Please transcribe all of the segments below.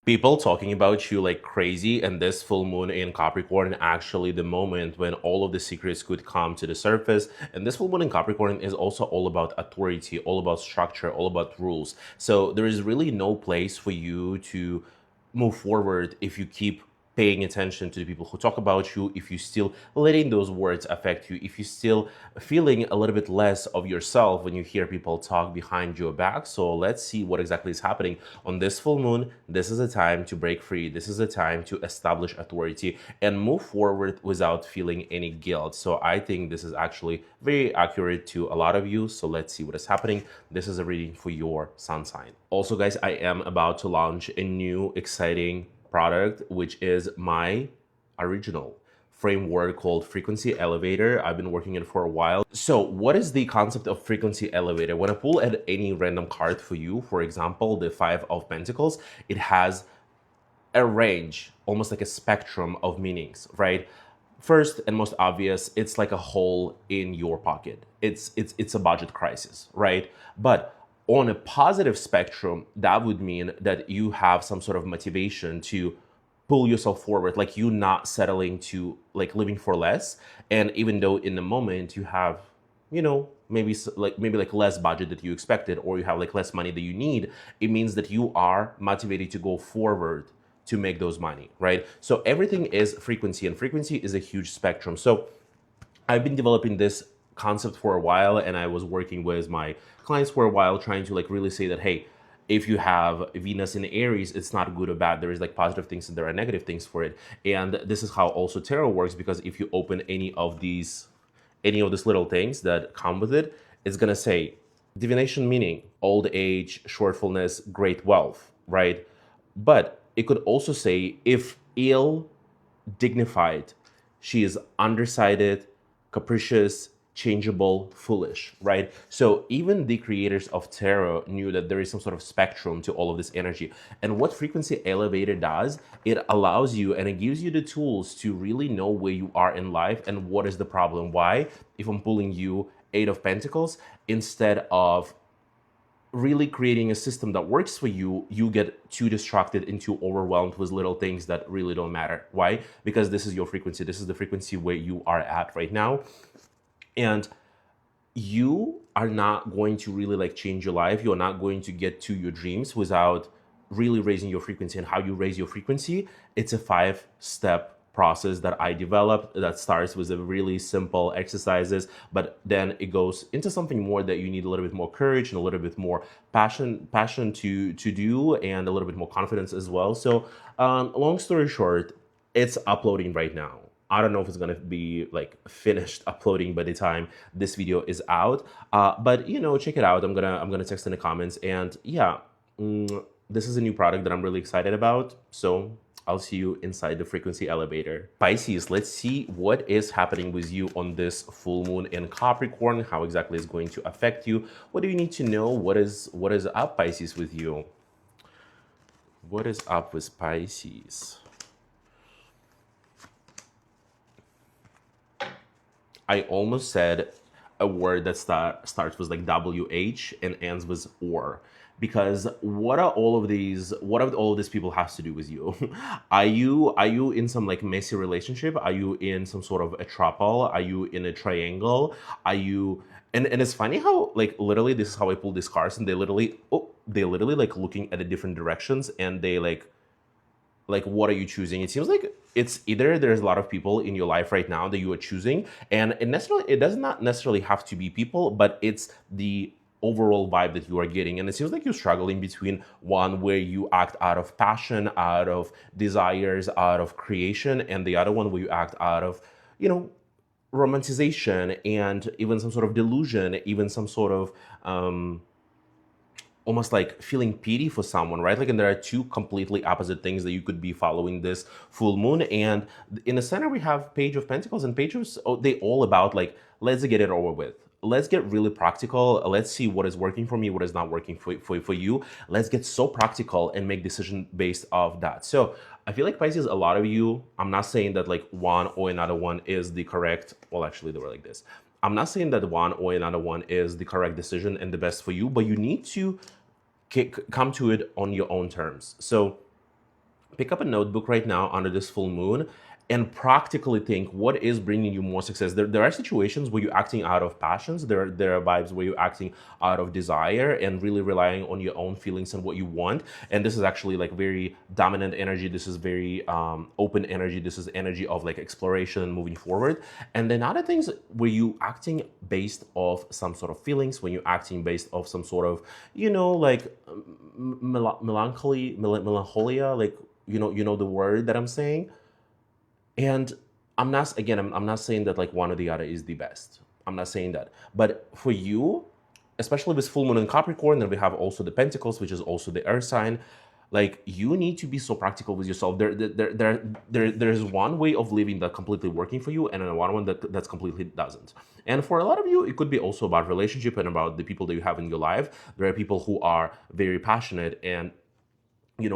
People talking about you like crazy, and this full moon in Capricorn actually the moment when all of the secrets could come to the surface. And this full moon in Capricorn is also all about authority, all about structure, all about rules. So there is really no place for you to move forward if you keep paying attention to the people who talk about you, if you still letting those words affect you, if you still feeling a little bit less of yourself when you hear people talk behind your back. So let's see what exactly is happening on this full moon. This is a time to break free. This is a time to establish authority and move forward without feeling any guilt. So I think this is actually very accurate to a lot of you. So let's see what is happening. This is a reading for your sun sign. Also, guys, I am about to launch a new exciting product, which is my original framework called Frequency Elevator. I've been working it for a while. So what is the concept of Frequency Elevator? When I pull at any random card for you, for example, the Five of Pentacles, it has a range, almost like a spectrum of meanings, right? First and most obvious, it's like a hole in your pocket. It's a budget crisis, right? But on a positive spectrum, that would mean that you have some sort of motivation to pull yourself forward, like you not settling to like living for less. And even though in the moment you have, you know, maybe like less budget that you expected, or you have like less money that you need, it means that you are motivated to go forward to make those money, right? So everything is frequency, and frequency is a huge spectrum. So I've been developing this concept for a while, and I was working with my clients for a while trying to like really say that, hey, if you have Venus in Aries, it's not good or bad. There is like positive things and there are negative things for it. And this is how also tarot works, because if you open any of these little things that come with it, it's gonna say divination meaning old age, shortfulness, great wealth, right? But it could also say if ill, dignified, she is undecided, capricious, changeable, foolish, right? So even the creators of tarot knew that there is some sort of spectrum to all of this energy. And what Frequency Elevator does, it allows you and it gives you the tools to really know where you are in life and what is the problem. Why? If I'm pulling you Eight of Pentacles, instead of really creating a system that works for you, you get too distracted and too overwhelmed with little things that really don't matter. Why? Because this is your frequency. This is the frequency where you are at right now. And you are not going to really like change your life. You're not going to get to your dreams without really raising your frequency. And how you raise your frequency, it's a 5-step process that I developed that starts with a really simple exercises, but then it goes into something more that you need a little bit more courage and a little bit more passion to do, and a little bit more confidence as well. So long story short, it's uploading right now. I don't know if it's gonna be like finished uploading by the time this video is out, but you know, check it out. I'm gonna text in the comments, and yeah, this is a new product that I'm really excited about. So I'll see you inside the Frequency Elevator. Pisces, let's see what is happening with you on this full moon in Capricorn. How exactly is going to affect you? What do you need to know? What is up, Pisces, with you? What is up with Pisces? I almost said a word that starts with like WH and ends with or, because what do all of these people has to do with you? Are you in some like messy relationship? Are you in some sort of a throuple? Are you in a triangle? Are you and it's funny how like literally this is how I pull these cards, and they literally like looking at the different directions, and they like what are you choosing? It seems like it's either there's a lot of people in your life right now that you are choosing, and it does not necessarily have to be people, but it's the overall vibe that you are getting. And it seems like you're struggling between one where you act out of passion, out of desires, out of creation, and the other one where you act out of, you know, romanticization and even some sort of delusion, even some sort of almost like feeling pity for someone, right? Like, and there are two completely opposite things that you could be following this full moon. And in the center, we have Page of Pentacles, and Pages, they all about like, let's get it over with. Let's get really practical. Let's see what is working for me, what is not working for you. Let's get so practical and make decision based off that. So I feel like Pisces, a lot of you, I'm not saying that like one or another one is the correct, well, actually they were like this. I'm not saying that one or another one is the correct decision and the best for you, but you need to come to it on your own terms. So pick up a notebook right now under this full moon and practically think what is bringing you more success. There are situations where you're acting out of passions. There are vibes where you're acting out of desire and really relying on your own feelings and what you want. And this is actually like very dominant energy. This is very open energy. This is energy of like exploration and moving forward. And then other things where you acting based off some sort of feelings, when you're acting based off some sort of, like melancholia, like you know the word that I'm saying. And I'm not saying that like one or the other is the best. I'm not saying that. But for you, especially with full moon in Capricorn, then we have also the Pentacles, which is also the earth sign. Like you need to be so practical with yourself. There's one way of living that completely working for you, and then one that's completely doesn't. And for a lot of you, it could be also about relationship and about the people that you have in your life. There are people who are very passionate and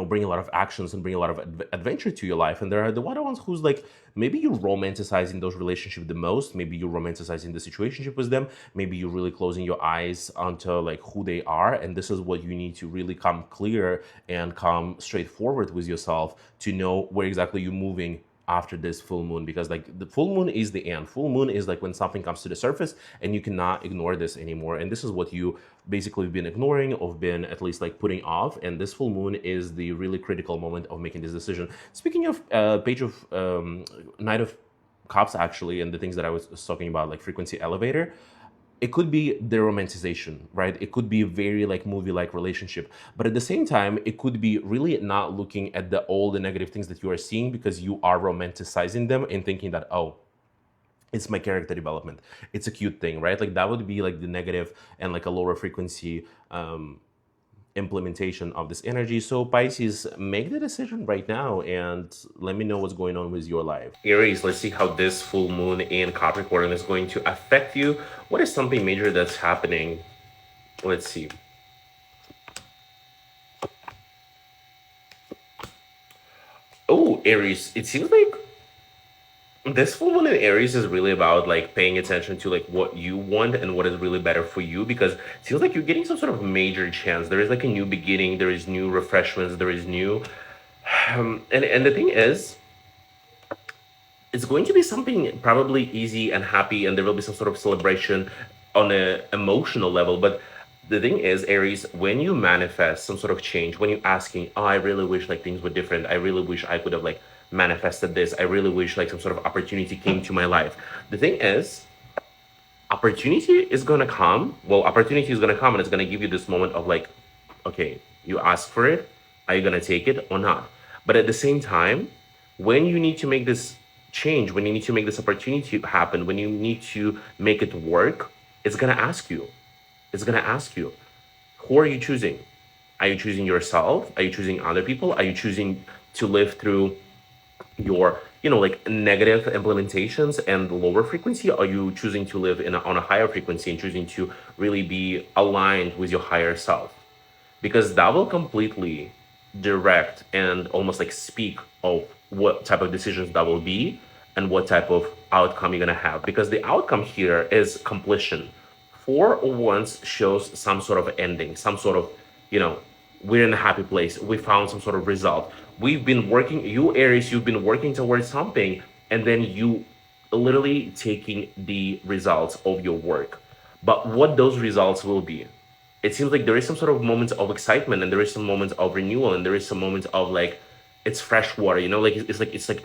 bring a lot of actions and bring a lot of adventure to your life, and there are the other ones who's like maybe you're romanticizing those relationships the most, maybe you're romanticizing the situationship with them, maybe you're really closing your eyes onto like who they are, and this is what you need to really come clear and come straightforward with yourself to know where exactly you're moving after this full moon, because like the full moon is the end. Full moon is like when something comes to the surface and you cannot ignore this anymore, and this is what you basically been ignoring or been at least like putting off, and this full moon is the really critical moment of making this decision. Speaking of page of Knight of Cups, actually, and the things that I was talking about, like frequency elevator, it could be the romanticization, right? It could be a very like movie-like relationship, but at the same time, it could be really not looking at all the negative things that you are seeing because you are romanticizing them and thinking that, oh, it's my character development. It's a cute thing, right? Like that would be like the negative and like a lower frequency implementation of this energy. So Pisces, make the decision right now and let me know what's going on with your life. Aries, let's see how this full moon in Capricorn is going to affect you. What is something major that's happening? Let's see. Oh, Aries, it seems like this full moon in Aries is really about like paying attention to like what you want and what is really better for you, because it feels like you're getting some sort of major chance. There is like a new beginning, there is new refreshments, there is new and the thing is, it's going to be something probably easy and happy, and there will be some sort of celebration on an emotional level. But the thing is, Aries, when you manifest some sort of change, when you're asking, oh, I really wish like things were different, I really wish I could have like manifested this, I really wish like some sort of opportunity came to my life. The thing is, opportunity is going to come. Well, opportunity is going to come and it's going to give you this moment of like, okay, you ask for it, are you going to take it or not? But at the same time, when you need to make this change, when you need to make this opportunity happen, when you need to make it work, it's going to ask you. It's going to ask you, who are you choosing? Are you choosing yourself? Are you choosing other people? Are you choosing to live through your like negative implementations and lower frequency? Are you choosing to live on a higher frequency and choosing to really be aligned with your higher self? Because that will completely direct and almost like speak of what type of decisions that will be and what type of outcome you're going to have, because the outcome here is completion. Four of Wands shows some sort of ending, some sort of, we're in a happy place, we found some sort of result, we've been working, you Aries, you've been working towards something, and then you literally taking the results of your work. But what those results will be, it seems like there is some sort of moments of excitement, and there is some moments of renewal, and there is some moments of like it's fresh water, like it's like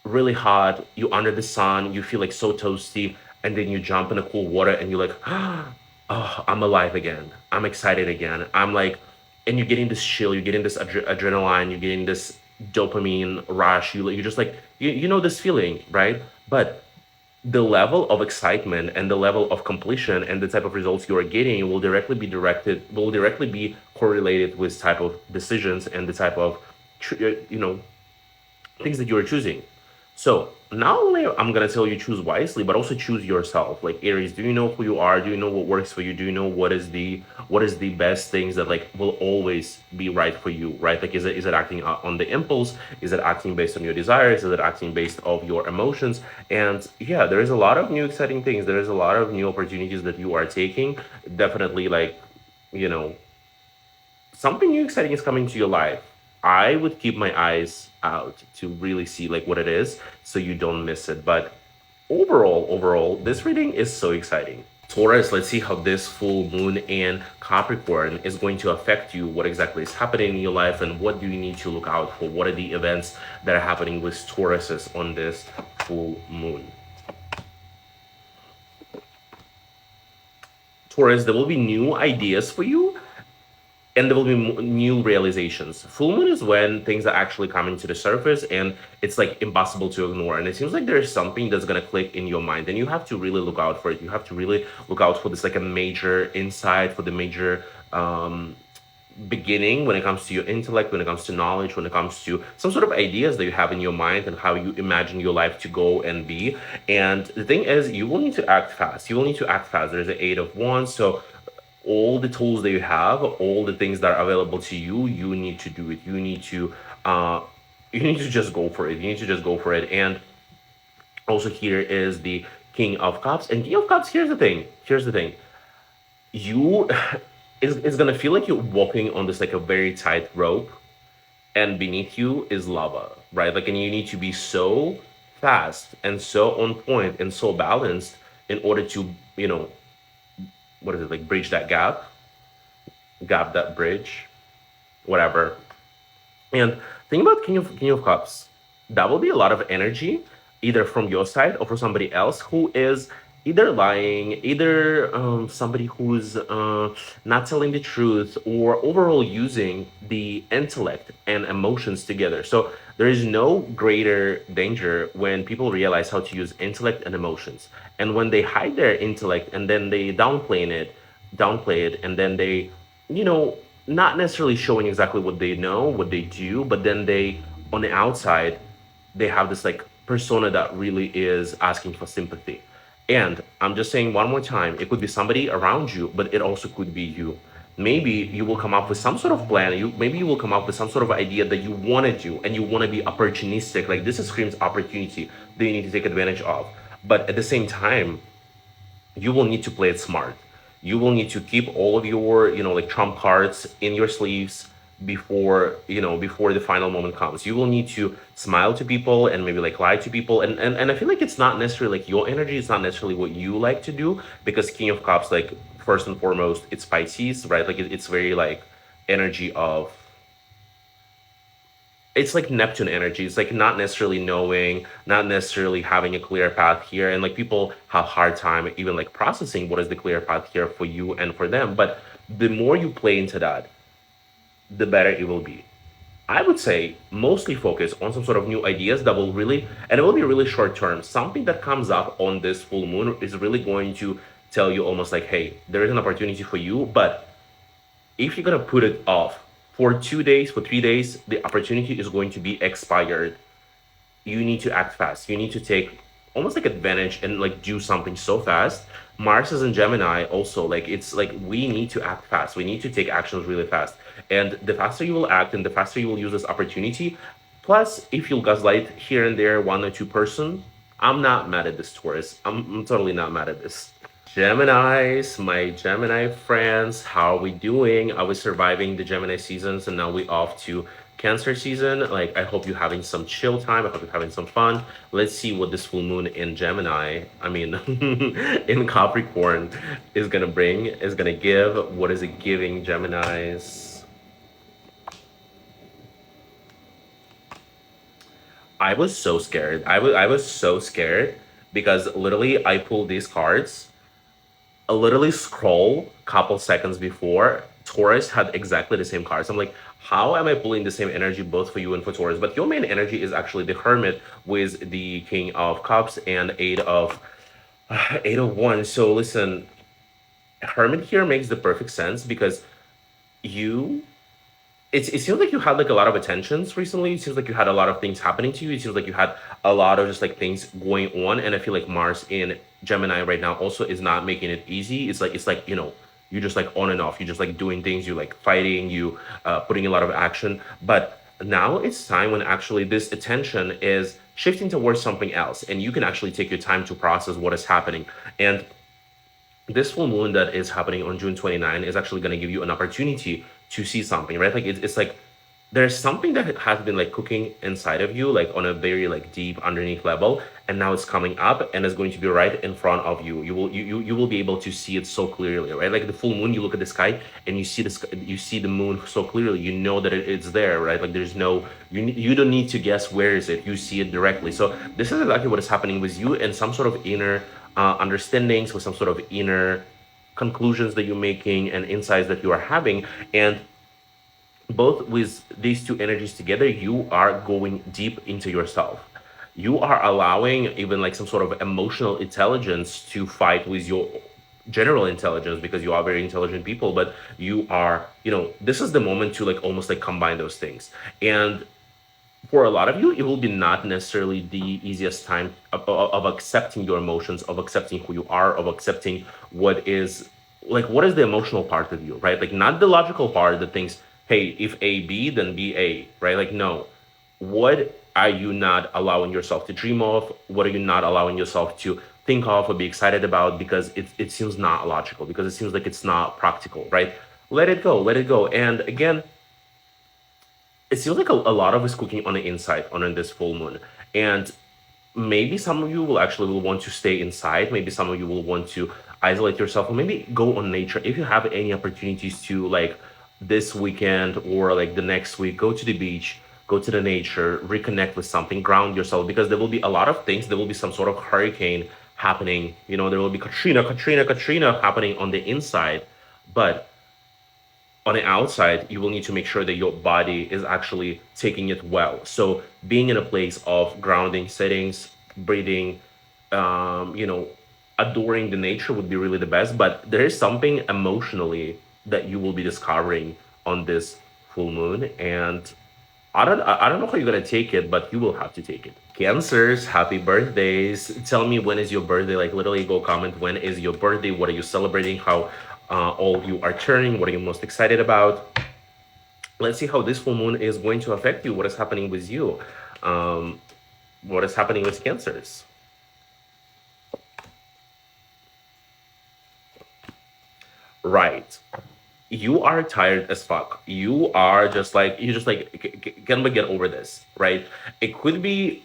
really hot, you under the sun, you feel like so toasty, and then you jump in the cool water and you're like, oh, I'm alive again, I'm excited again, I'm like, and you're getting this chill, you're getting this adrenaline, you're getting this dopamine rush, you just like you know this feeling, right? But the level of excitement and the level of completion and the type of results you are getting will directly be correlated with type of decisions and the type of things that you are choosing. So not only I'm gonna tell you choose wisely, but also choose yourself. Like Aries, do you know who you are? Do you know what works for you? Do you know what is the best things that like will always be right for you? Right? Like is it acting on the impulse? Is it acting based on your desires? Is it acting based of your emotions? And yeah, there is a lot of new exciting things. There is a lot of new opportunities that you are taking. Definitely, like you know, something new exciting is coming to your life. I would keep my eyes out to really see like what it is so you don't miss it. But overall, this reading is so exciting. Taurus, let's see how this full moon in Capricorn is going to affect you, what exactly is happening in your life, and what do you need to look out for? What are the events that are happening with Tauruses on this full moon? Taurus, there will be new ideas for you, and there will be new realizations. Full moon is when things are actually coming to the surface and it's like impossible to ignore. And it seems like there's something that's gonna click in your mind, and you have to really look out for it. You have to really look out for this like a major insight, for the major beginning when it comes to your intellect, when it comes to knowledge, when it comes to some sort of ideas that you have in your mind and how you imagine your life to go and be. And the thing is, you will need to act fast. You will need to act fast. There's an Eight of Wands, so all the tools that you have, all the things that are available to you, you need to do it. Uh, you need to just go for it. You need to just go for it. And also here is the King of Cups. And King of Cups, here's the thing. Here's the thing. You it's gonna feel like you're walking on this like a very tight rope, and beneath you is lava, right? Like, and you need to be so fast and so on point and so balanced in order to, what is it, like bridge that gap that bridge, whatever. And think about King of Cups. That will be a lot of energy, either from your side or from somebody else who is either lying, either somebody who's not telling the truth, or overall using the intellect and emotions together. So there is no greater danger when people realize how to use intellect and emotions. And when they hide their intellect and then they downplay it, and then they, you know, not necessarily showing exactly what they know, what they do, but then they, on the outside, they have this like persona that really is asking for sympathy. And I'm just saying one more time, it could be somebody around you, but it also could be you. Maybe you will come up with some sort of plan. Maybe you will come up with some sort of idea that you want to do, and you want to be opportunistic. Like, this screams opportunity that you need to take advantage of. But at the same time, you will need to play it smart. You will need to keep all of your, like trump cards in your sleeves before the final moment comes. You will need to smile to people and maybe like lie to people. And I feel like it's not necessarily like your energy, it's not necessarily what you like to do, because King of Cups, like, first and foremost, it's Pisces, right? Like, it's very like energy of, it's like Neptune energy. It's like not necessarily knowing, not necessarily having a clear path here. And like, people have hard time even like processing what is the clear path here for you and for them. But the more you play into that, the better it will be. I would say mostly focus on some sort of new ideas that will really, and it will be really short term. Something that comes up on this full moon is really going to tell you almost like, hey, there is an opportunity for you, but if you're gonna put it off for 2 days, for 3 days, the opportunity is going to be expired. You need to act fast. You need to take almost like advantage and like do something so fast. Mars is in Gemini also. Like, it's like we need to act fast. We need to take actions really fast. And the faster you will act and the faster you will use this opportunity. Plus, if you'll gaslight here and there one or two person, I'm not mad at this, Taurus. I'm totally not mad at this. Geminis, my Gemini friends, how are we doing? Are we surviving the Gemini seasons and now we off to Cancer season? Like, I hope you're having some chill time. I hope you're having some fun. Let's see what this full moon in Gemini, I mean, in Capricorn is gonna bring, is gonna give. What is it giving, Geminis? I was so scared. I was so scared because literally I pulled these cards. I literally scroll couple seconds before Taurus had exactly the same cards. I'm like, how am I pulling the same energy both for you and for Taurus? But your main energy is actually the Hermit with the King of Cups and Eight of Wands. So listen, Hermit here makes the perfect sense because you it seems like you had like a lot of attentions recently. It seems like you had a lot of things happening to you. It seems like you had a lot of just like things going on. And I feel like Mars in Gemini right now also is not making it easy. It's like, you're just like on and off. You're just like doing things, you like fighting, you putting a lot of action. But now it's time when actually this attention is shifting towards something else. And you can actually take your time to process what is happening. And this full moon that is happening on June 29 is actually going to give you an opportunity to see something, right? Like, it's like there's something that has been like cooking inside of you, like on a very like deep underneath level, and now it's coming up and it's going to be right in front of you. You will be able to see it so clearly, right? Like the full moon, you look at the sky and you see you see the moon so clearly. You know that it's there, right? Like there's no you don't need to guess where is it. You see it directly. So this is exactly what is happening with you, and some sort of inner understandings, with some sort of inner conclusions that you're making and insights that you are having. And both with these two energies together, you are going deep into yourself. You are allowing even like some sort of emotional intelligence to fight with your general intelligence, because you are very intelligent people, but you are, this is the moment to like almost like combine those things. And for a lot of you, it will be not necessarily the easiest time of accepting your emotions, of accepting who you are, of accepting what is the emotional part of you, right? Like not the logical part that thinks, hey, if A B, then B A, right? Like no, what are you not allowing yourself to dream of? What are you not allowing yourself to think of or be excited about, because it seems not logical, because it seems like it's not practical, right? Let it go, let it go. And again, it feels like a lot of is cooking on the inside on this full moon. And maybe some of you will actually will want to stay inside. Maybe some of you will want to isolate yourself, or maybe go on nature. If you have any opportunities to, like this weekend or like the next week, go to the beach, go to the nature, reconnect with something, ground yourself, because there will be a lot of things. There will be some sort of hurricane happening. There will be Katrina happening on the inside. But on the outside, you will need to make sure that your body is actually taking it well. So being in a place of grounding settings, breathing, adoring the nature would be really the best. But there is something emotionally that you will be discovering on this full moon, and I don't know how you're gonna take it, but you will have to take it. Cancers, happy birthdays. Tell me, when is your birthday? Like literally go comment, when is your birthday? What are you celebrating? How all of you are turning? What are you most excited about? Let's see how this full moon is going to affect you. What is happening with you? Um, what is happening with cancers? Right. You are tired as fuck. Can we get over this, right? It could be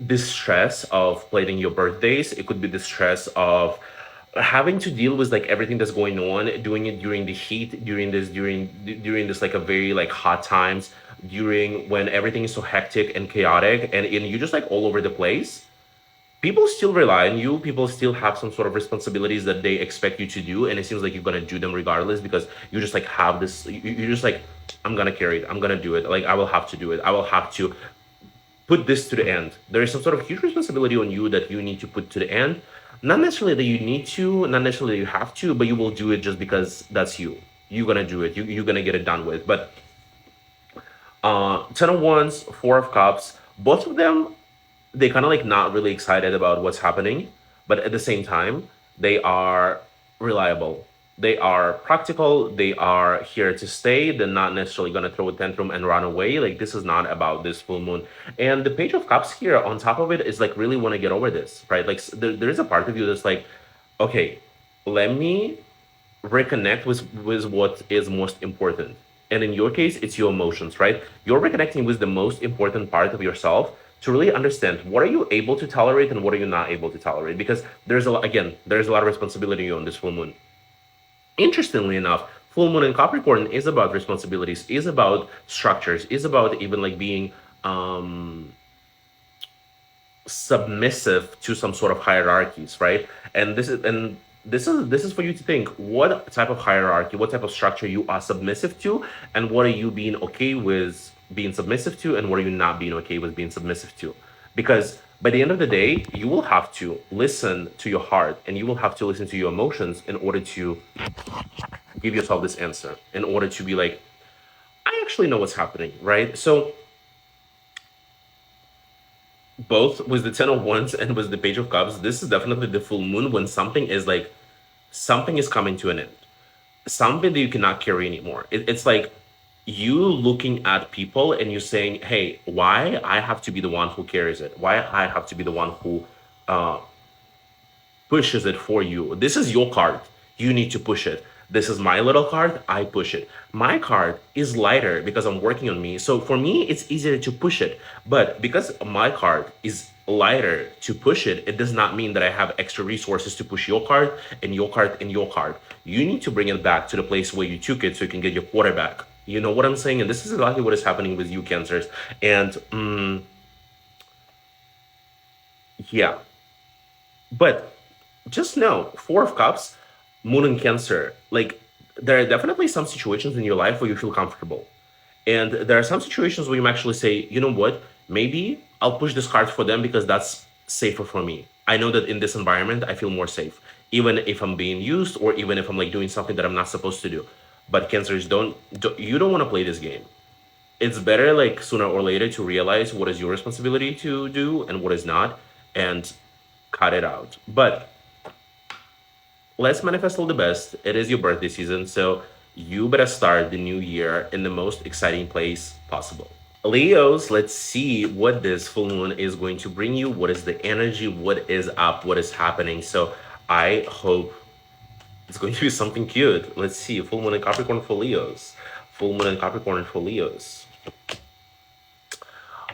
the stress of planning your birthdays. It could be the stress of having to deal with like everything that's going on, doing it during the heat, during this like a very like hot times, during when everything is so hectic and chaotic, and you're just like all over the place. People still rely on you. People still have some sort of responsibilities that they expect you to do, and it seems like you're gonna do them regardless, because you just like have this. You're just like, I'm gonna carry it. I'm gonna do it. Like I will have to do it. I will have to put this to the end. There is some sort of huge responsibility on you that you need to put to the end. Not necessarily that you need to, not necessarily that you have to, but you will do it just because that's you. You're gonna do it. You're gonna get it done with. But Ten of Wands, Four of Cups, both of them, they kind of like not really excited about what's happening, but at the same time, they are reliable. They are practical. They are here to stay. They're not necessarily going to throw a tantrum and run away. Like this is not about this full moon. And the Page of Cups here on top of it is like really want to get over this, right? Like there is a part of you that's like, okay, let me reconnect with what is most important. And in your case, it's your emotions, right? You're reconnecting with the most important part of yourself to really understand what are you able to tolerate and what are you not able to tolerate, because there's a lot of responsibility on this full moon. Interestingly enough, full moon in Capricorn is about responsibilities, is about structures, is about even like being submissive to some sort of hierarchies, right? And this is for you to think what type of hierarchy, what type of structure you are submissive to, and what are you being okay with being submissive to, and what are you not being okay with being submissive to. Because by the end of the day, you will have to listen to your heart, and you will have to listen to your emotions in order to give yourself this answer, in order to be like, I actually know what's happening, right? So both with the Ten of Wands and with the Page of Cups, this is definitely the full moon when something is coming to an end, something that you cannot carry anymore. It's like you looking at people and you saying, hey, why I have to be the one who carries it? Why I have to be the one who uh, pushes it for you? This is your card. You need to push it. This is my little card, I push it. My card is lighter because I'm working on me. So for me, it's easier to push it. But because my card is lighter to push it, it does not mean that I have extra resources to push your card and your card and your card. You need to bring it back to the place where you took it so you can get your quarter back. You know what I'm saying? And this is exactly what is happening with you, Cancers. And yeah, but just know, Four of Cups, Moon and Cancer, like there are definitely some situations in your life where you feel comfortable. And there are some situations where you actually say, you know what, maybe I'll push this card for them because that's safer for me. I know that in this environment, I feel more safe, even if I'm being used or even if I'm like doing something that I'm not supposed to do. But Cancers, don't you don't want to play this game. It's better like sooner or later to realize what is your responsibility to do and what is not, and cut it out. But let's manifest all the best. It is your birthday season, so you better start the new year in the most exciting place possible. Leos, let's see what this full moon is going to bring you. What is the energy? What is up? What is happening? So I hope it's going to be something cute. Let's see. Full moon in Capricorn for Leos. Full moon in Capricorn for Leos.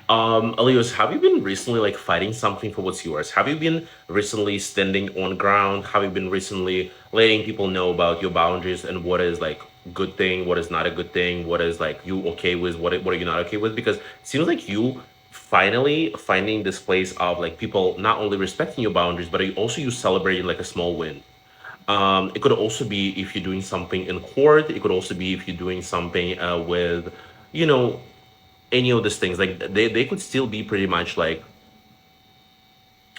Elios, have you been recently like fighting something for what's yours? Have you been recently standing on ground? Have you been recently letting people know about your boundaries and what is like good thing, what is not a good thing, what is like you okay with, what are you not okay with? Because it seems like you finally finding this place of like people not only respecting your boundaries, but also you celebrating like a small win. It could also be if you're doing something in court. It could also be if you're doing something with, you know, any of these things. Like they could still be pretty much like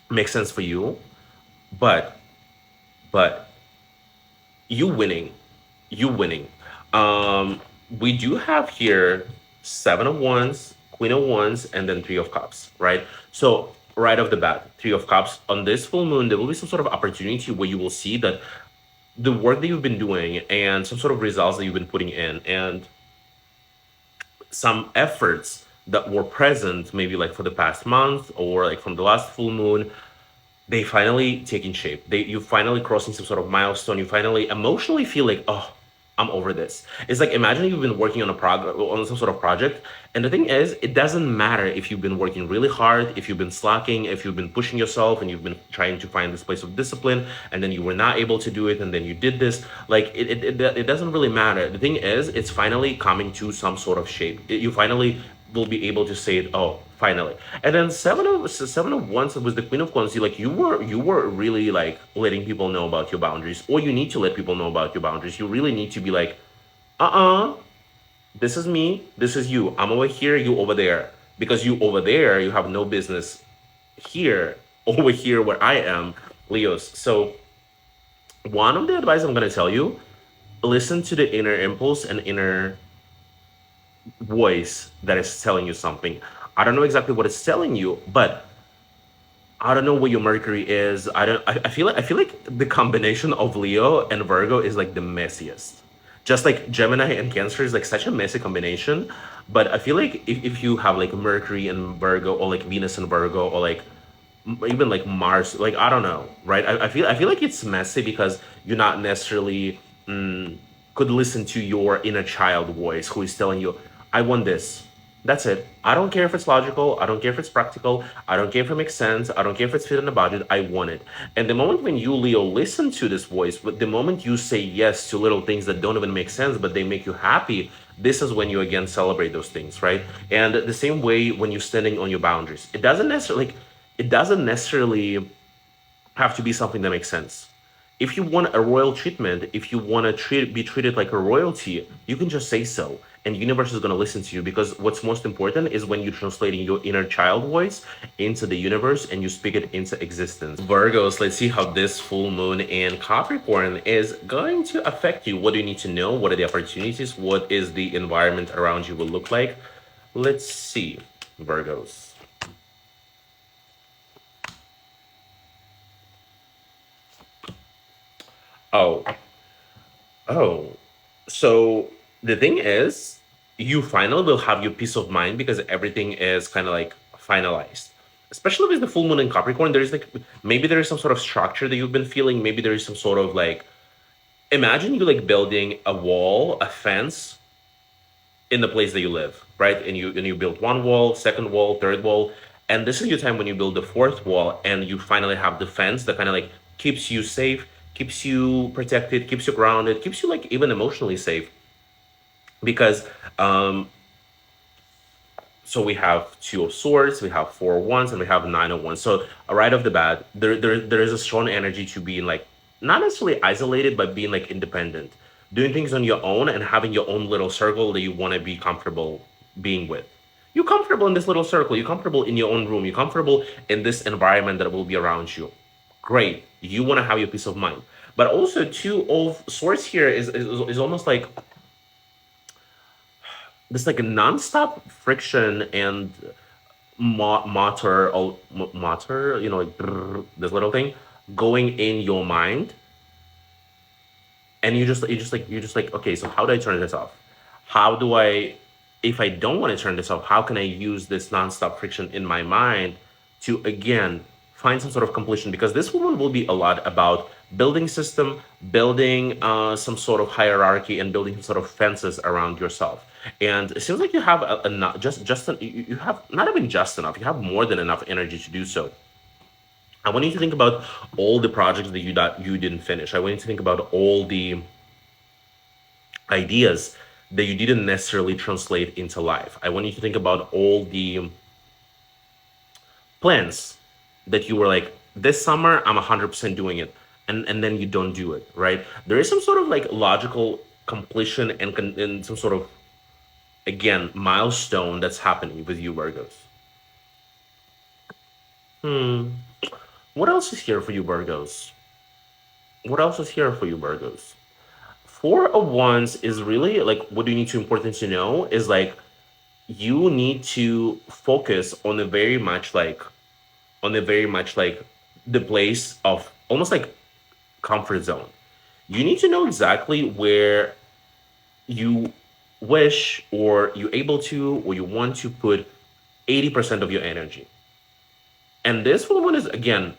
make sense for you, but but you winning, you winning. Um, we do have here Seven of Wands, Queen of Wands, and then Three of Cups, right? So right off the bat, Three of Cups on this full moon, there will be some sort of opportunity where you will see that the work that you've been doing and some sort of results that you've been putting in and some efforts that were present maybe like for the past month or like from the last full moon, they finally taking shape. You finally crossing some sort of milestone. You finally emotionally feel like, oh, I'm over this. It's like imagine you've been working on a project on some sort of project, and the thing is, it doesn't matter if you've been working really hard, if you've been slacking, if you've been pushing yourself, and you've been trying to find this place of discipline, and then you were not able to do it, and then you did this. Like it doesn't really matter. The thing is, it's finally coming to some sort of shape. You finally will be able to say it. Oh, finally. And then seven of wands was the queen of wands. You were really like letting people know about your boundaries, or you need to let people know about your boundaries. You really need to be like, this is me, this is you. I'm over here, you over there. Because you over there, you have no business here, over here where I am, Leos. So one of the advice I'm gonna tell you, listen to the inner impulse and inner voice that is telling you something. I don't know exactly what it's telling you, but I don't know where your Mercury is. I don't. I feel like the combination of Leo and Virgo is like the messiest. Just like Gemini and Cancer is like such a messy combination. But I feel like if you have like Mercury and Virgo or like Venus and Virgo or like even like Mars, like I don't know, right? I feel like it's messy because you're not necessarily could listen to your inner child voice who is telling you, I want this. That's it. I don't care if it's logical. I don't care if it's practical. I don't care if it makes sense. I don't care if it's fit in the budget. I want it. And the moment when you, Leo, listen to this voice, but the moment you say yes to little things that don't even make sense, but they make you happy, this is when you again celebrate those things, right? And the same way when you're standing on your boundaries, it doesn't necessarily have to be something that makes sense. If you want a royal treatment, if you want to be treated like a royalty, you can just say so. And the universe is going to listen to you because what's most important is when you're translating your inner child voice into the universe and you speak it into existence. Virgos, let's see how this full moon in Capricorn is going to affect you. What do you need to know? What are the opportunities? What is the environment around you will look like? Let's see, Virgos. Oh, oh. So the thing is, you finally will have your peace of mind because everything is kind of like finalized. Especially with the full moon in Capricorn, there is like maybe there is some sort of structure that you've been feeling. Maybe there is some sort of like Imagine you like building a wall, a fence in the place that you live, right? And you build one wall, second wall, third wall, and this is your time when you build the fourth wall, and you finally have the fence that kind of like keeps you safe, keeps you protected, keeps you grounded, keeps you like even emotionally safe, because so we have two of swords, we have four of wands, and we have nine of wands. So right off the bat, there is a strong energy to being like not necessarily isolated, but being like independent, doing things on your own, and having your own little circle that you want to be comfortable being with. You're comfortable in this little circle. You're comfortable in your own room. You're comfortable in this environment that will be around you. Great. You want to have your peace of mind. But also, two of swords here is almost like this like a nonstop friction and motor, like this little thing going in your mind, and you're just like, okay, so how do I turn this off? How do I, if I don't want to turn this off, how can I use this nonstop friction in my mind to again find some sort of completion? Because this one will be a lot about building system, building some sort of hierarchy, and building some sort of fences around yourself. And it seems like you have enough, you have not even just enough, you have more than enough energy to do so. I want you to think about all the projects that you didn't finish. I want you to think about all the ideas that you didn't necessarily translate into life. I want you to think about all the plans that you were like, this summer I'm 100% doing it, and then you don't do it, right? There is some sort of like logical completion and some sort of again milestone that's happening with you, Virgos. Hmm. What else is here for you, Virgos? What else is here for you, Virgos? Four of Wands is really like what you need to important to know is like you need to focus on a very much like the place of almost like comfort zone. You need to know exactly where you wish or you're able to or you want to put 80% of your energy. And this woman is again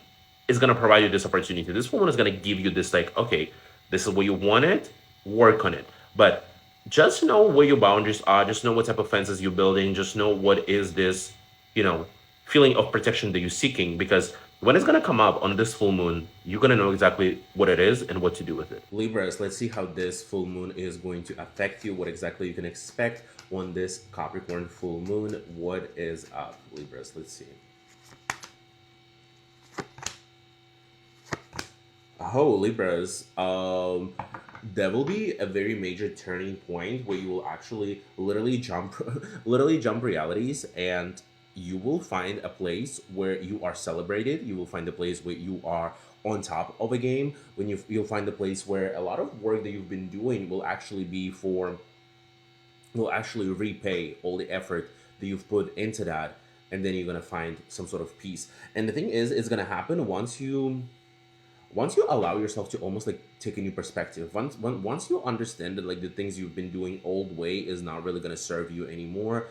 is gonna provide you this opportunity. This woman is gonna give you this like, okay, this is where you want it, work on it. But just know where your boundaries are, just know what type of fences you're building, just know what is this, you know, feeling of protection that you're seeking, because when it's gonna come up on this full moon, you're gonna know exactly what it is and what to do with it. Libras, let's see how this full moon is going to affect you, what exactly you can expect on this Capricorn full moon. What is up, Libras? Let's see. Oh, Libras. There will be a very major turning point where you will actually literally jump, literally jump realities, and you will find a place where you are celebrated. You will find a place where you are on top of a game. When you'll find a place where a lot of work that you've been doing will actually repay all the effort that you've put into that, and then you're gonna find some sort of peace. And the thing is, it's gonna happen once you allow yourself to almost like take a new perspective, once you understand that like the things you've been doing old way is not really going to serve you anymore,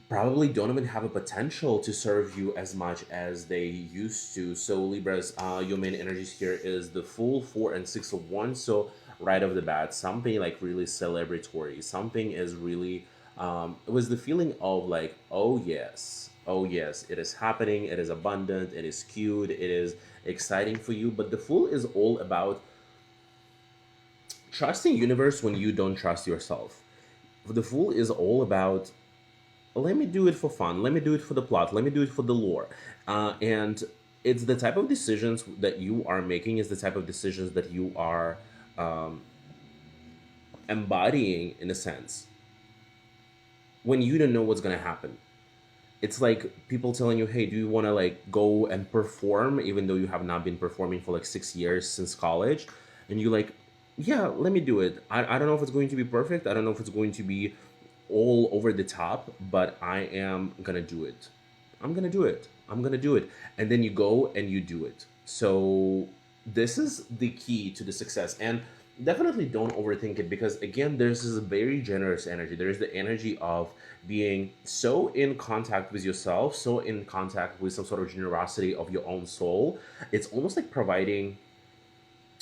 probably don't even have a potential to serve you as much as they used to. So Libras, your main energies here is the Fool, 4 and 6 of Wands. So right off the bat, something like really celebratory, something is really it was the feeling of like, oh yes, oh yes, it is happening, it is abundant, it is cute, it is exciting for you. But the Fool is all about trusting universe when you don't trust yourself. The Fool is all about, let me do it for fun, let me do it for the plot, let me do it for the lore. And it's the type of decisions that you are making, is the type of decisions that you are um, embodying in a sense when you don't know what's going to happen. It's like people telling you, hey, do you want to like go and perform even though you have not been performing for like 6 years since college? And you're like, yeah, let me do it. I don't know if it's going to be perfect, I don't know if it's going to be all over the top, but I am gonna do it. I'm gonna do it. I'm gonna do it. And then you go and you do it. So this is the key to the success. And definitely don't overthink it, because again, there's this very generous energy. There is the energy of being so in contact with yourself, so in contact with some sort of generosity of your own soul. It's almost like providing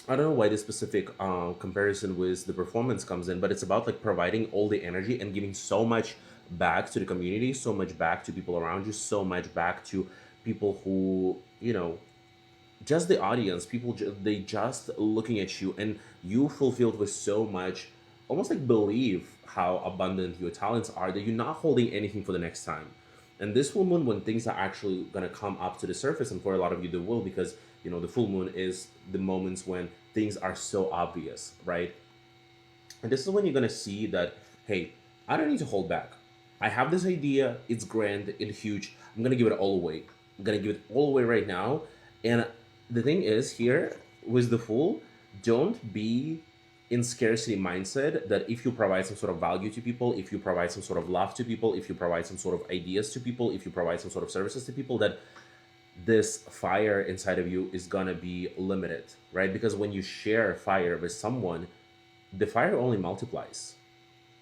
I don't know why this specific comparison with the performance comes in, but it's about like providing all the energy and giving so much back to the community, so much back to people around you, so much back to people who, just the audience, people, they just looking at you, and you fulfilled with so much, almost like believe how abundant your talents are, that you're not holding anything for the next time. And this full moon, when things are actually going to come up to the surface, and for a lot of you they will, because the full moon is the moments when things are so obvious, right? And this is when you're gonna see that, hey, I don't need to hold back. I have this idea, it's grand, it's huge. I'm gonna give it all away. I'm gonna give it all away right now. And the thing is, here with the Fool, don't be in scarcity mindset that if you provide some sort of value to people, if you provide some sort of love to people, if you provide some sort of ideas to people, if you provide some sort of services to people, that this fire inside of you is gonna be limited, right? Because when you share fire with someone, the fire only multiplies.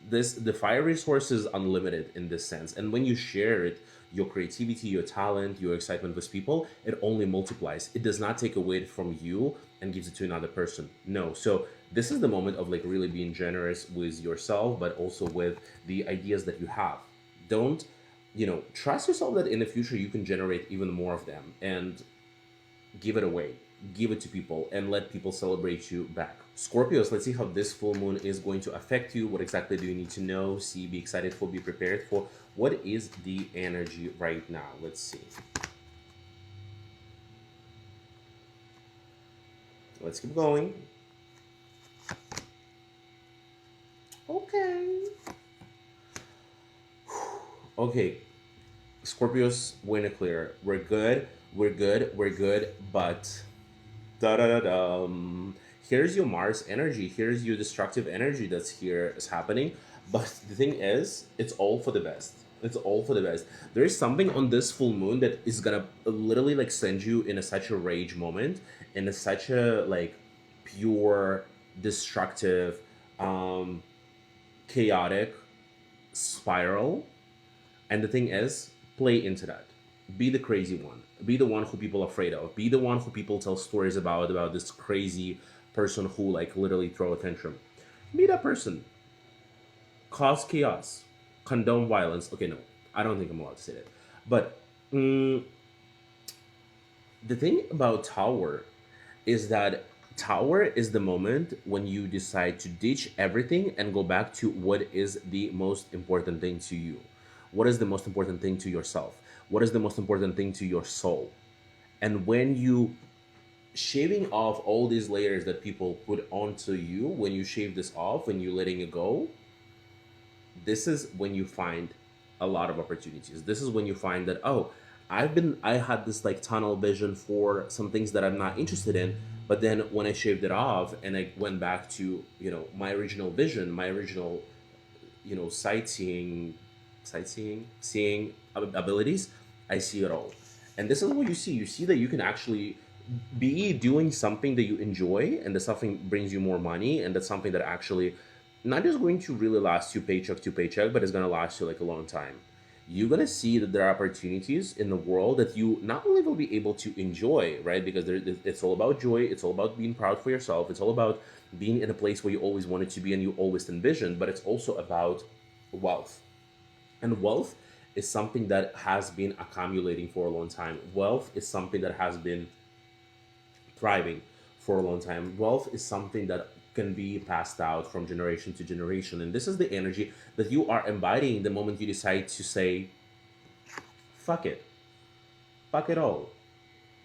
The fire resource is unlimited in this sense, and when you share it, your creativity, your talent, your excitement with people, it only multiplies. It does not take away from you and gives it to another person. No. So this is the moment of like really being generous with yourself, but also with the ideas that you have. Don't, trust yourself that in the future you can generate even more of them, and give it away, give it to people, and let people celebrate you back. Scorpios, let's see how this full moon is going to affect you. What exactly do you need to know, see, be excited for, be prepared for? What is the energy right now? Let's see. Let's keep going. Okay. Okay, Scorpios, win a clear. We're good. We're good. We're good. But da da da da. Here's your Mars energy. Here's your destructive energy that's here is happening. But the thing is, it's all for the best. It's all for the best. There is something on this full moon that is gonna literally like send you in such a rage moment, in such a like pure, destructive, um, chaotic spiral. And the thing is, play into that. Be the crazy one. Be the one who people are afraid of. Be the one who people tell stories about this crazy person who like literally throw a tantrum. Be that person. Cause chaos. Condone violence. Okay, no, I don't think I'm allowed to say that. But mm, the thing about Tower is that Tower is the moment when you decide to ditch everything and go back to what is the most important thing to you. What is the most important thing to yourself? What is the most important thing to your soul? And when you shaving off all these layers that people put onto you, when you shave this off, when you're letting it go, this is when you find a lot of opportunities. This is when you find that, oh, I had this like tunnel vision for some things that I'm not interested in, but then when I shaved it off and I went back to my original vision, my original sightseeing seeing abilities, I see it all. And this is what you see. You see that you can actually be doing something that you enjoy, and that something brings you more money, and that's something that actually not just going to really last you paycheck to paycheck, but it's going to last you like a long time. You're going to see that there are opportunities in the world that you not only will be able to enjoy, right? Because it's all about joy, it's all about being proud for yourself, it's all about being in a place where you always wanted to be and you always envisioned, but it's also about wealth. And wealth is something that has been accumulating for a long time. Wealth is something that has been thriving for a long time. Wealth is something that can be passed out from generation to generation. And this is the energy that you are embodying the moment you decide to say, fuck it, fuck it all,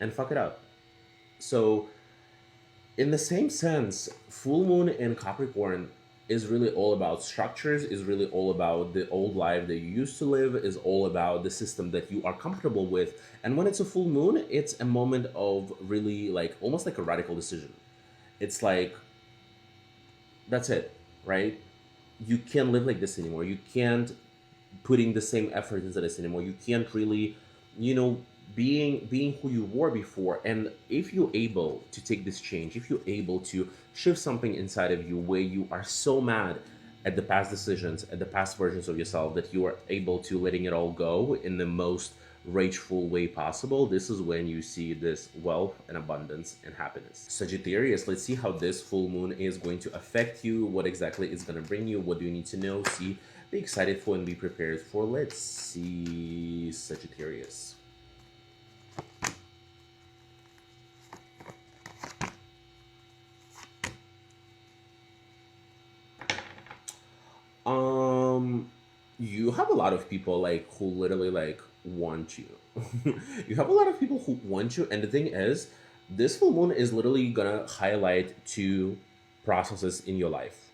and fuck it up. So, in the same sense, full moon in Capricorn is really all about structures, is really all about the old life that you used to live, is all about the system that you are comfortable with. And when it's a full moon, it's a moment of really like almost like a radical decision. It's like, that's it, right? You can't live like this anymore. You can't putting the same effort into this anymore. You can't really, you know, being who you were before. And if you're able to take this change, if you're able to shift something inside of you where you are so mad at the past decisions, at the past versions of yourself, that you are able to letting it all go in the most rageful way possible, this is when you see this wealth and abundance and happiness. Sagittarius, let's see how this full moon is going to affect you, what exactly it's going to bring you, what do you need to know, see, be excited for, and be prepared for. Let's see, Sagittarius. Um, you have a lot of people like who literally like want you. You have a lot of people who want you, and the thing is, this full moon is literally gonna highlight two processes in your life.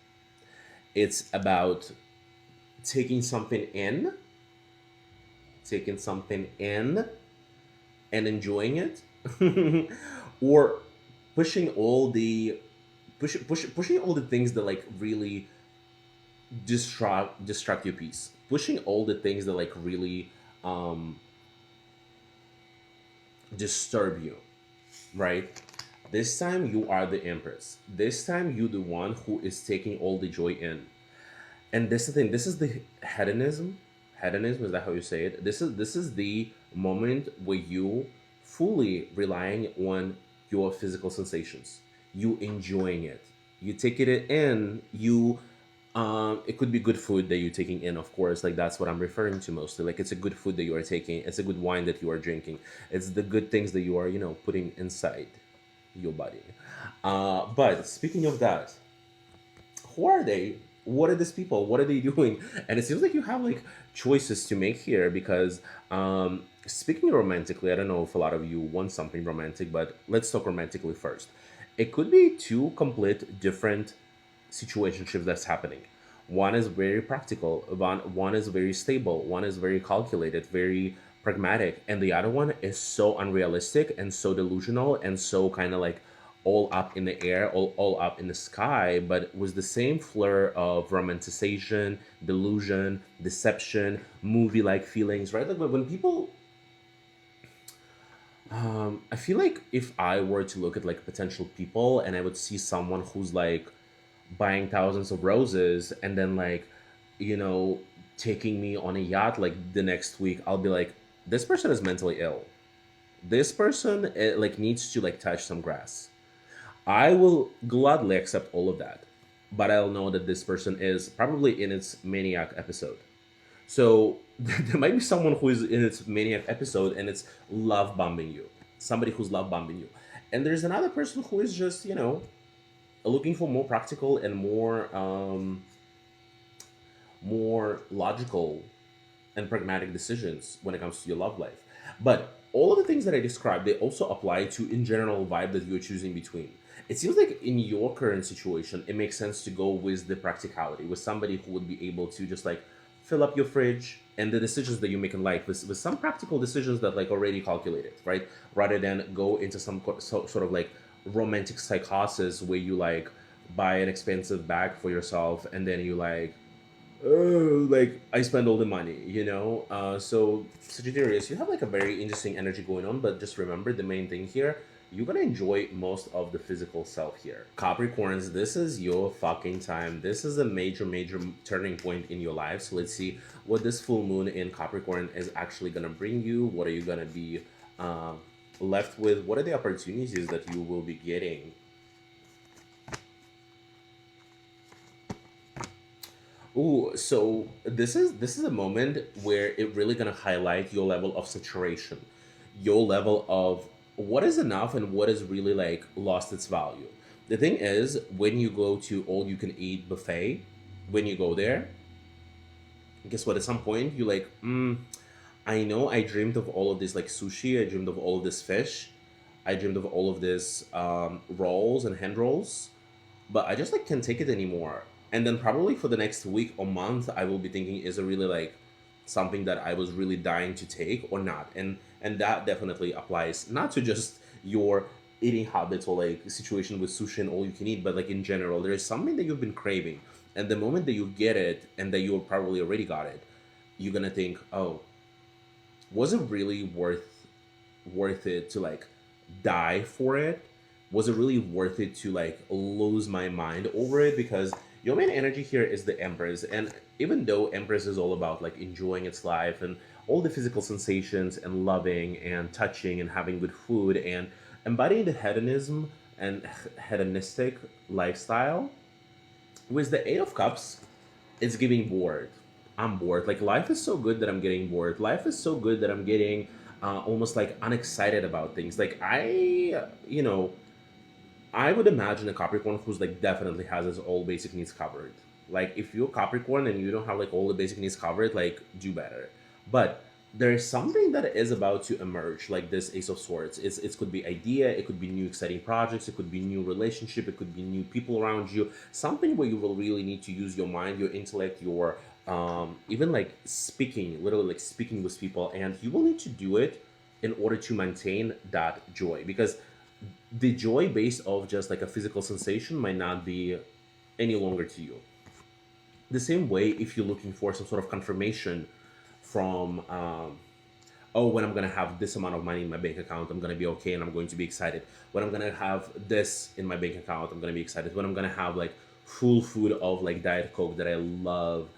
It's about taking something in, taking something in and enjoying it, or pushing all the pushing all the things that like really distract your peace, pushing all the things that like really um disturb you, right? This time you are the empress, this time you the one who is taking all the joy in. And this is the thing, this is the hedonism, is that how you say it? This is the moment where you fully relying on your physical sensations, you enjoying it, you taking it in, you it could be good food that you're taking in, of course, like that's what I'm referring to mostly, like it's a good food that you are taking, it's a good wine that you are drinking, it's the good things that you are, putting inside your body. But speaking of that, who are they? What are these people? What are they doing? And it seems like you have like choices to make here because speaking romantically, I don't know if a lot of you want something romantic, but let's talk romantically first. It could be two complete different situationships that's happening. One is very practical, one is very stable, one is very calculated, very pragmatic, and the other one is so unrealistic and so delusional and so kind of like all up in the air, all up in the sky, but with the same flair of romanticization, delusion, deception, movie like feelings, right? Like when people I feel like if I were to look at like potential people and I would see someone who's like buying thousands of roses and then like, you know, taking me on a yacht like the next week, I'll be like, this person is mentally ill. This person like needs to like touch some grass. I will gladly accept all of that, but I'll know that this person is probably in its maniac episode. So there might be someone who is in its maniac episode and it's love bombing you. Somebody who's love bombing you. And there's another person who is just, looking for more practical and more logical and pragmatic decisions when it comes to your love life. But all of the things that I described, they also apply to in general vibe that you're choosing between. It seems like in your current situation, it makes sense to go with the practicality, with somebody who would be able to just like fill up your fridge and the decisions that you make in life with some practical decisions that like already calculated, right? Rather than go into some sort of like romantic psychosis where you like buy an expensive bag for yourself and then you like, oh, like I spend all the money, so Sagittarius, you have like a very interesting energy going on, but just remember the main thing here, you're gonna enjoy most of the physical self here. Capricorns, this is your fucking time. This is a major turning point in your life. So let's see what this full moon in Capricorn is actually gonna bring you. What are you gonna be uh, left with? What are the opportunities that you will be getting? Ooh, so this is a moment where it really gonna highlight your level of saturation, your level of what is enough and what is really like lost its value. The thing is, when you go to all you can eat buffet, when you go there, guess what? At some point, you like, I know I dreamed of all of this like sushi. I dreamed of all of this fish. I dreamed of all of this rolls and hand rolls, but I just like can't take it anymore. And then probably for the next week or month, I will be thinking, is it really like something that I was really dying to take or not? And that definitely applies not to just your eating habits or like situation with sushi and all you can eat, but like in general, there is something that you've been craving, and the moment that you get it, and that you probably already got it, you're gonna think, oh, was it really worth it to like die for it? Was it really worth it to like lose my mind over it? Because your main energy here is the Empress, and even though Empress is all about like enjoying its life and all the physical sensations and loving and touching and having good food and embodying the hedonism and hedonistic lifestyle. With the Eight of Cups, it's giving bored. I'm bored. Like life is so good that I'm getting bored. Life is so good that I'm getting almost like unexcited about things. Like I would imagine a Capricorn who's like definitely has his all basic needs covered. Like if you're Capricorn and you don't have like all the basic needs covered, like do better. But there is something that is about to emerge, like this Ace of Swords. It could be idea, it could be new exciting projects, it could be new relationship, it could be new people around you. Something where you will really need to use your mind, your intellect, your even like speaking, literally like speaking with people, and you will need to do it in order to maintain that joy because the joy based off just like a physical sensation might not be any longer to you. The same way, if you're looking for some sort of confirmation from, oh, when I'm gonna have this amount of money in my bank account, I'm gonna be okay and I'm going to be excited. When I'm gonna have this in my bank account, I'm gonna be excited. When I'm gonna have like full food of like Diet Coke that I love,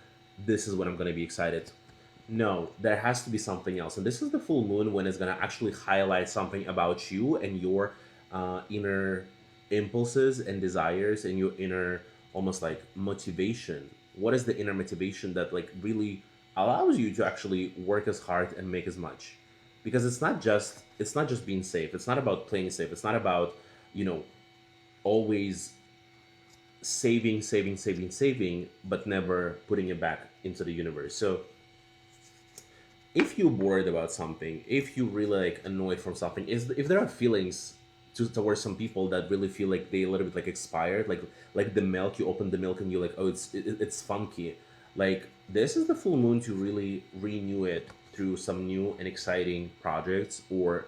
this is when I'm gonna be excited. No, there has to be something else. And this is the full moon when it's going to actually highlight something about you and your inner impulses and desires and your inner almost like motivation. What is the inner motivation that like really allows you to actually work as hard and make as much? Because it's not just being safe. It's not about playing safe. It's not about, you know, always saving, saving, saving, saving, but never putting it back into the universe. So if you're bored about something, if you really like annoyed from something, is if there are feelings towards some people that really feel like they a little bit like expired, like the milk, you open the milk and you're like, oh, it's funky. Like this is the full moon to really renew it through some new and exciting projects or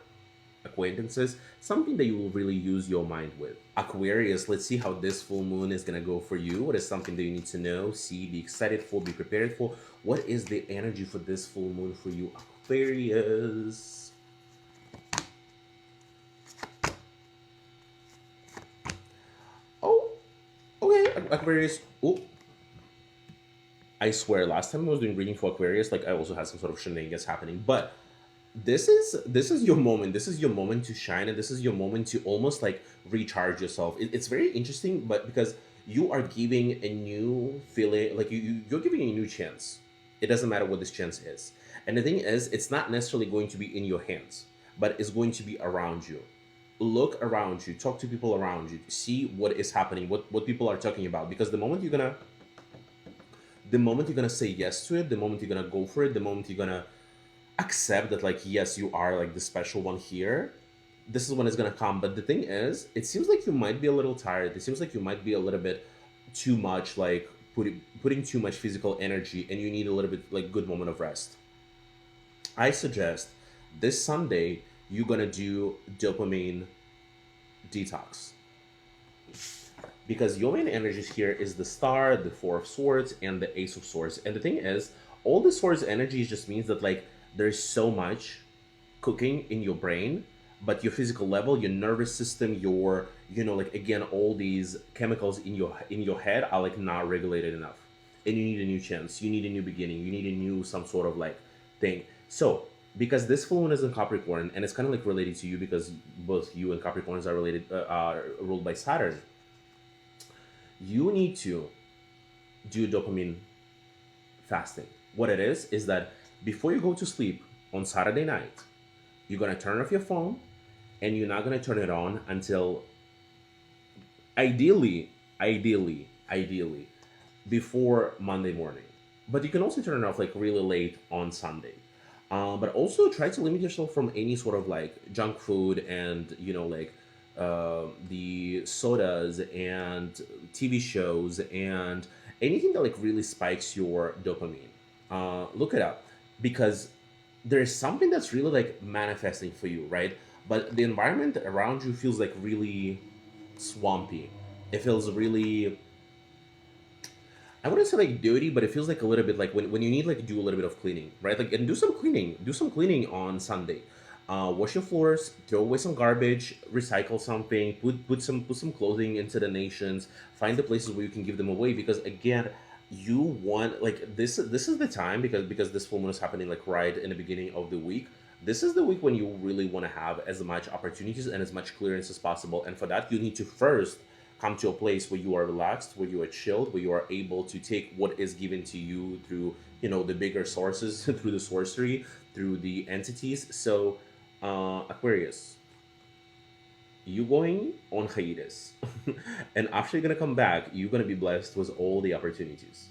acquaintances, something that you will really use your mind with. Aquarius, let's see how this full moon is gonna go for you. What is something that you need to know, see, be excited for, be prepared for? What is the energy for this full moon for you, Aquarius? Oh, okay, Aquarius. Oh, I swear, last time I was doing reading for Aquarius, like I also had some sort of shenanigans happening. But this is your moment. This is your moment to shine, and this is your moment to almost like recharge yourself. It's very interesting, but because you are giving a new feeling, like you're giving a new chance. It doesn't matter what this chance is. And the thing is, it's not necessarily going to be in your hands, but it's going to be around you. Look around you, talk to people around you, see what is happening, what people are talking about. Because the moment you're gonna say yes to it, the moment you're gonna go for it, the moment you're gonna accept that like yes you are like the special one here, this is when it's gonna come. But the thing is, it seems like you might be a little tired. It seems like you might be a little bit too much like putting too much physical energy, and you need a little bit like good moment of rest. I suggest this Sunday you're gonna do dopamine detox, because your main energies here is the star, the four of swords, and the ace of swords. And the thing is, all the swords energies just means that like there's so much cooking in your brain, but your physical level, your nervous system, your like again all these chemicals in your head are like not regulated enough, and you need a new chance. You need a new beginning. You need a new some sort of like thing. So because this full moon is in Capricorn, and it's kind of like related to you because both you and Capricorns are related, are ruled by Saturn. You need to do dopamine fasting. What it is that before you go to sleep on Saturday night, you're gonna turn off your phone, and you're not gonna turn it on until ideally before Monday morning. But you can also turn it off like really late on Sunday. But also try to limit yourself from any sort of like junk food and like the sodas and TV shows and anything that like really spikes your dopamine. Look it up, because there's something that's really like manifesting for you, right? But the environment around you feels like really swampy. It feels really, I wouldn't say like dirty, but it feels like a little bit like when you need like do a little bit of cleaning, right? Like and do some cleaning on Sunday. Wash your floors, throw away some garbage, recycle something, put some clothing into the nations, find the places where you can give them away. Because again, you want, like, this is the time, because this full moon is happening like right in the beginning of the week. This is the week when you really want to have as much opportunities and as much clearance as possible, and for that you need to first come to a place where you are relaxed, where you are chilled, where you are able to take what is given to you through, the bigger sources, through the sorcery, through the entities. So Aquarius, you going on hiatus, and after you're gonna come back, you're gonna be blessed with all the opportunities.